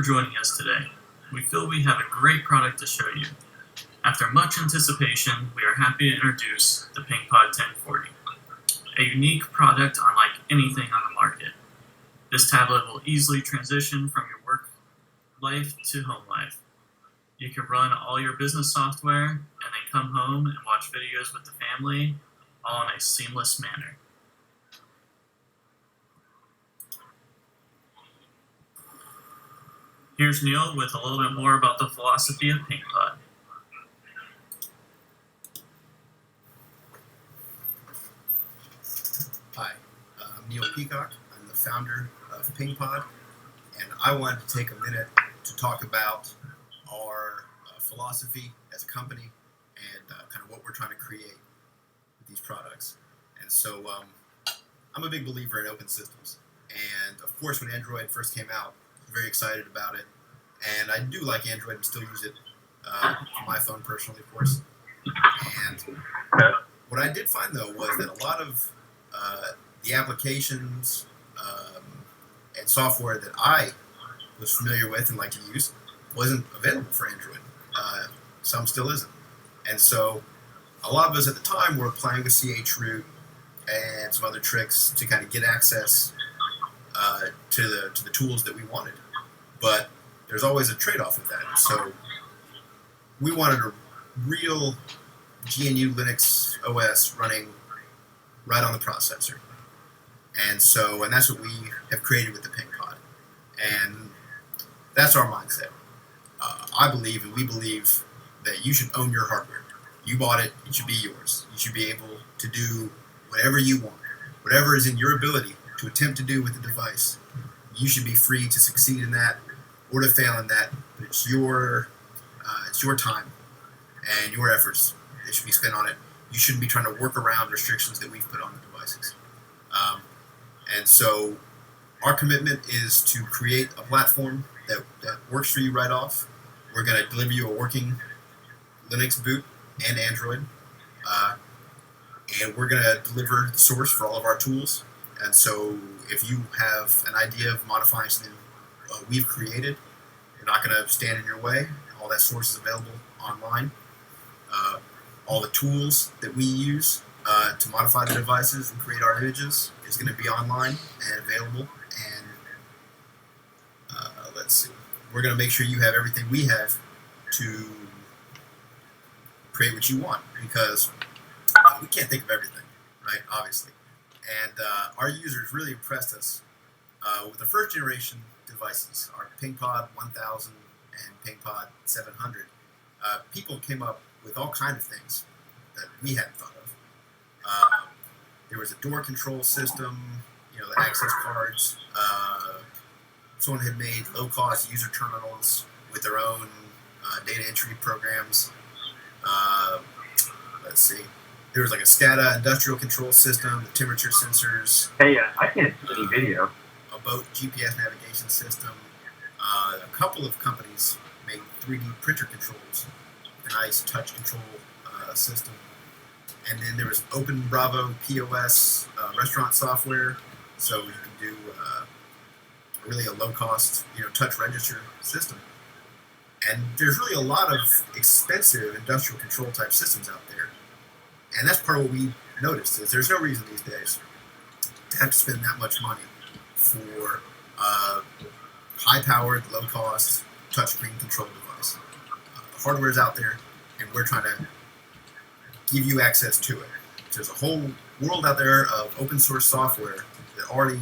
joining us today. We feel we have a great product to show you. After much anticipation, we are happy to introduce the PengPod1040, a unique product unlike anything on the market. This tablet will easily transition from your work life to home life. You can run all your business software and then come home and watch videos with the family, all in a seamless manner. Here's Neil with a little bit more about the philosophy of PengPod. Hi, I'm Neil Peacock. I'm the founder of PengPod, and I wanted to take a minute to talk about our philosophy as a company and kind of what we're trying to create with these products. And so I'm a big believer in open systems. And of course, when Android first came out, I was very excited about it. And I do like Android and still use it for my phone personally, of course. And what I did find, though, was that a lot of the applications and software that I was familiar with and like to use wasn't available for Android. Some still isn't. And so a lot of us at the time were playing with chroot and some other tricks to kind of get access to the tools that we wanted. But there's always a trade-off with that. So we wanted a real GNU Linux OS running right on the processor. And that's what we have created with the PengPod. And that's our mindset. I believe, and we believe, that you should own your hardware. You bought it, it should be yours. You should be able to do whatever you want. Whatever is in your ability to attempt to do with the device, you should be free to succeed in that or to fail in that. But it's your time and your efforts that should be spent on it. You shouldn't be trying to work around restrictions that we've put on the devices. And so our commitment is to create a platform that works for you right off. We're going to deliver you a working Linux boot and Android. And we're going to deliver the source for all of our tools. And so if you have an idea of modifying something we've created, you're not going to stand in your way. All that source is available online. All the tools that we use to modify the devices and create our images is going to be online and available. And let's see, we're going to make sure you have everything we have to create what you want, because we can't think of everything, right? Obviously. And our users really impressed us with the first generation devices, our PengPod1000 and PengPod700. People came up with all kinds of things that we hadn't thought of. There was a door control system, the access cards. Someone had made low-cost user terminals with their own data entry programs. Let's see. There was like a SCADA industrial control system, the temperature sensors. Hey, I can't see any video. A boat GPS navigation system. A couple of companies made 3D printer controls, a nice touch control system. And then there was Open Bravo POS restaurant software, so you can do really a low-cost, touch register system. And there's really a lot of expensive industrial control type systems out there. And that's part of what we noticed, is there's no reason these days to have to spend that much money for a high-powered, low-cost touchscreen control device. The hardware is out there, and we're trying to give you access to it. There's a whole world out there of open source software that already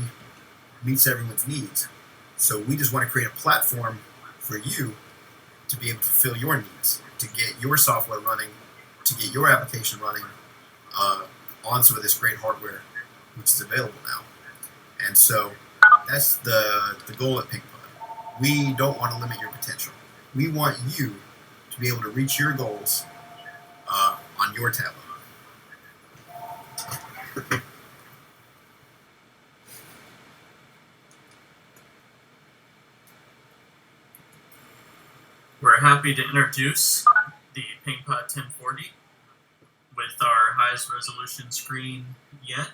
meets everyone's needs. So we just want to create a platform for you to be able to fulfill your needs, to get your software running, to get your application running on some of this great hardware which is available now. And so that's the goal at PengPod. We don't want to limit your potential. We want you to be able to reach your goals on your tablet. We're happy to introduce the PengPod1040 with our highest resolution screen yet.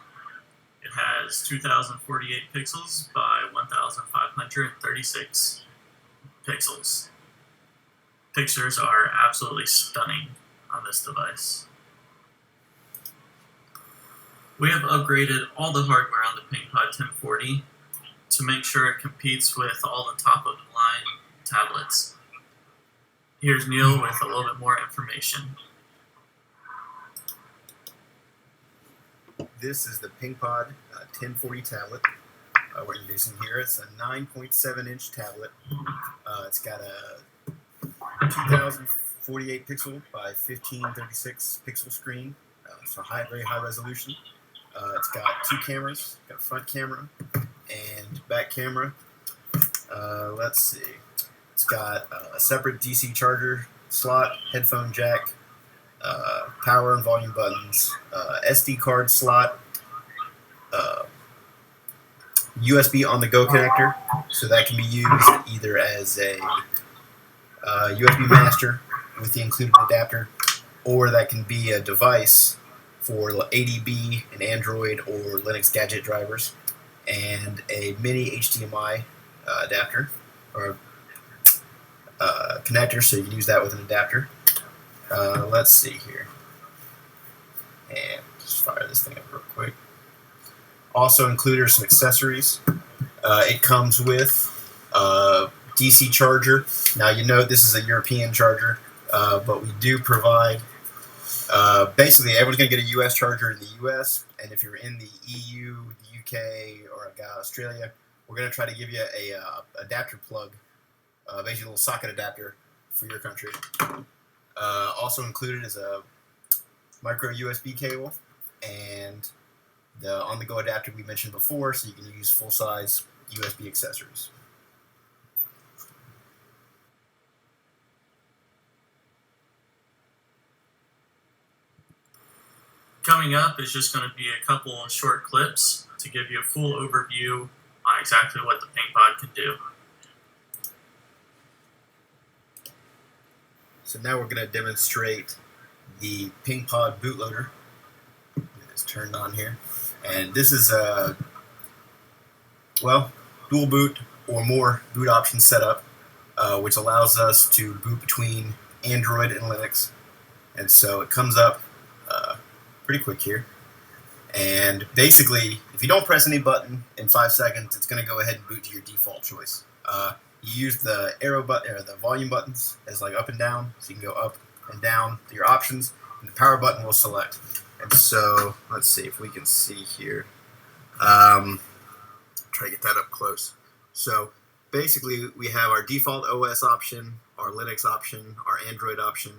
It has 2048 pixels by 1536 pixels. Pictures are absolutely stunning on this device. We have upgraded all the hardware on the PengPod 1040 to make sure it competes with all the top-of-the-line tablets. Here's Neil with a little bit more information. This is the PengPod 1040 tablet we're introducing here. It's a 9.7-inch tablet. It's got a 2048 pixel by 1536 pixel screen. So very high resolution. It's got two cameras. Got a front camera and back camera. Let's see. It's got a separate DC charger slot, headphone jack, power and volume buttons, SD card slot, USB on-the-go connector, so that can be used either as a USB master with the included adapter, or that can be a device for ADB and Android or Linux gadget drivers, and a mini HDMI adapter or connector, so you can use that with an adapter. Let's see here, and just fire this thing up real quick. Also included are some accessories. It comes with a DC charger. Now you know this is a European charger, but we do provide. Basically, everyone's going to get a US charger in the US, and if you're in the EU, the UK, or Australia, we're going to try to give you a adapter plug, basically a little socket adapter for your country. Also included is a micro USB cable and the on-the-go adapter we mentioned before, so you can use full-size USB accessories. Coming up is just going to be a couple of short clips to give you a full overview on exactly what the PengPod can do. So now we're going to demonstrate the PengPod bootloader. It's turned on here. And this is a, dual boot or more boot option setup, which allows us to boot between Android and Linux. And so it comes up pretty quick here. And basically, if you don't press any button in 5 seconds, it's going to go ahead and boot to your default choice. You use the arrow button or the volume buttons as like up and down, so you can go up and down to your options, and the power button will select. And so let's see if we can see here. Try to get that up close. So basically, we have our default OS option, our Linux option, our Android option.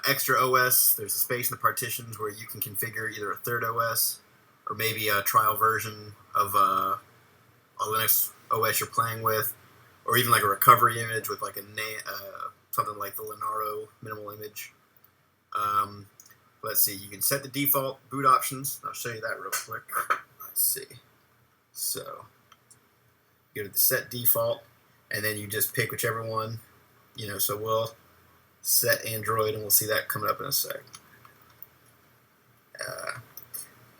Extra OS, there's a space in the partitions where you can configure either a third OS or maybe a trial version of a Linux OS you're playing with, or even like a recovery image with like something like the Lenaro minimal image. Let's see, you can set the default boot options. I'll show you that real quick. Let's see. So, go to the set default, and then you just pick whichever one, so we'll set Android, and we'll see that coming up in a sec.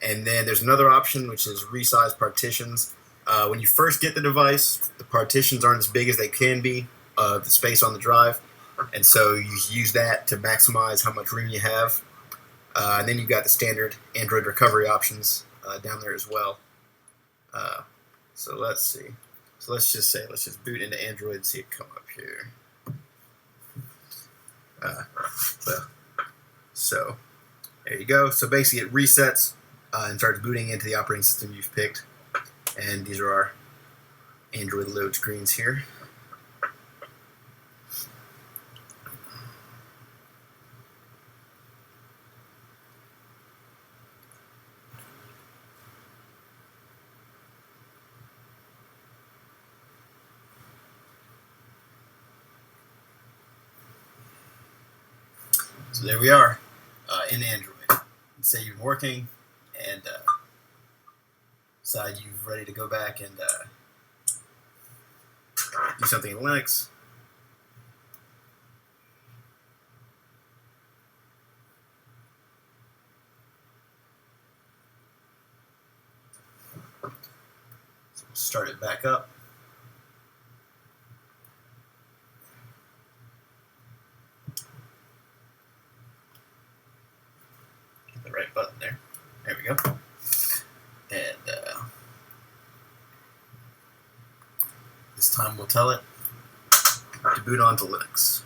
And then there's another option, which is resize partitions. When you first get the device, the partitions aren't as big as they can be, the space on the drive, and so you use that to maximize how much room you have. And then you've got the standard Android recovery options down there as well. So let's see. So let's just boot into Android and see it come up here. So there you go. So basically it resets and starts booting into the operating system you've picked. And these are our Android load screens here. So there we are in Android. Let's say you're working and decide you're ready to go back and do something in Linux. So we'll start it back up. right button there. There we go. And this time we'll tell it to boot onto Linux.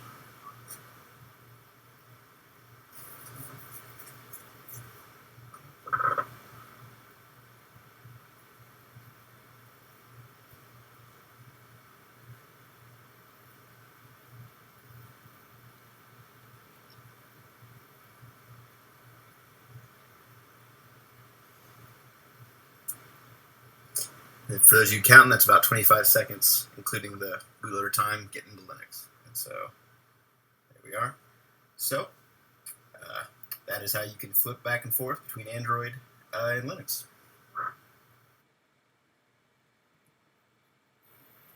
And for those of you counting, that's about 25 seconds, including the bootloader time getting to Linux. And so there we are. So that is how you can flip back and forth between Android and Linux.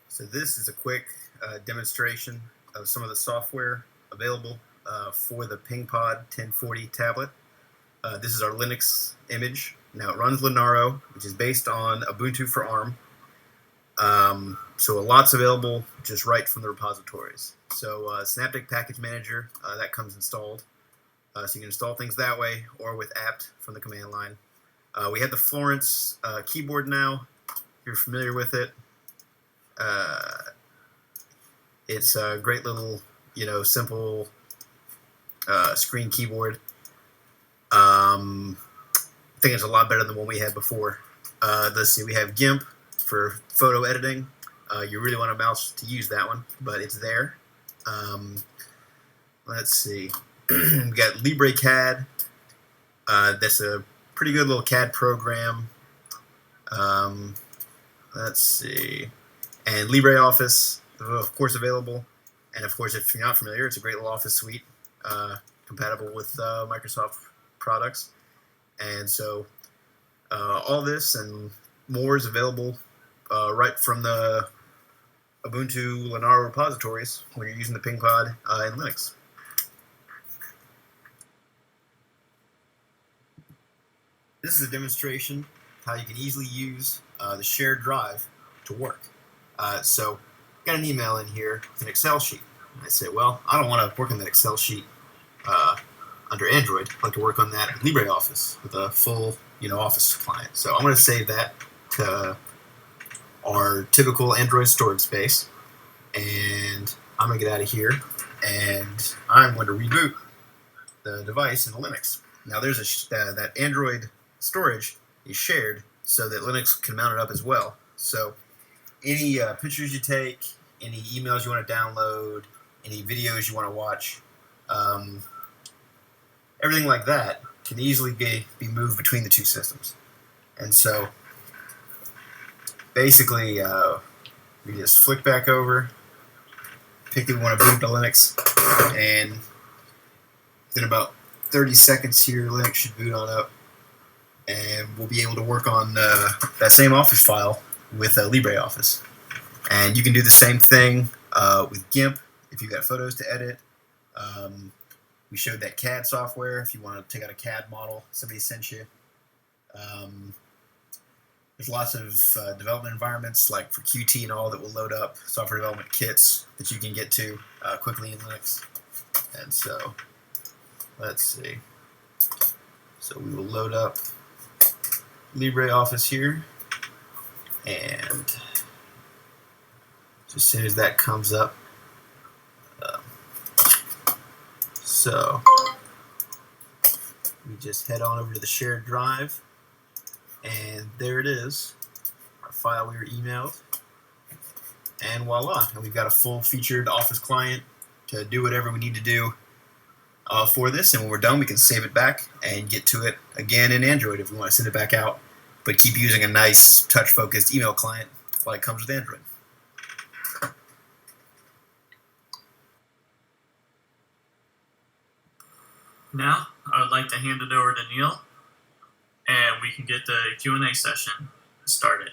So this is a quick demonstration of some of the software available for the PengPod1040 tablet. This is our Linux image. Now it runs Linaro, which is based on Ubuntu for ARM. So a lot's available just right from the repositories. So Synaptic Package Manager, that comes installed. So you can install things that way or with apt from the command line. We have the Florence keyboard now. If you're familiar with it. It's a great little, simple screen keyboard. I think it's a lot better than what we had before. Let's see, we have GIMP for photo editing. You really want a mouse to use that one, but it's there. Let's see, we got LibreCAD. That's a pretty good little CAD program. Let's see, and LibreOffice, of course, available. And of course, if you're not familiar, it's a great little office suite, compatible with Microsoft products. And so all this and more is available right from the Ubuntu Linaro repositories when you're using the PengPod in Linux. This is a demonstration of how you can easily use the shared drive to work. So I got an email in here with an Excel sheet. And I say, well, I don't want to work on that Excel sheet under Android. I'd like to work on that in LibreOffice with a full, Office client. So I'm going to save that to our typical Android storage space, and I'm going to get out of here, and I'm going to reboot the device into Linux. Now there's that Android storage is shared so that Linux can mount it up as well. So any pictures you take, any emails you want to download, any videos you want to watch, everything like that can easily be moved between the two systems. And so basically we just flick back over, pick that we want to boot to Linux, and within about 30 seconds here, Linux should boot on up, and we'll be able to work on that same Office file with LibreOffice. And you can do the same thing with GIMP if you've got photos to edit. We showed that CAD software if you want to take out a CAD model somebody sent you. There's lots of development environments like for Qt and all that will load up software development kits that you can get to quickly in Linux. And so let's see. So we will load up LibreOffice here, and just as soon as that comes up, so we just head on over to the shared drive, and there it is, our file we were emailed, and voila, and we've got a full featured Office client to do whatever we need to do for this, and when we're done we can save it back and get to it again in Android if we want to send it back out, but keep using a nice touch-focused email client like comes with Android. Now, I would like to hand it over to Neil, and we can get the Q&A session started.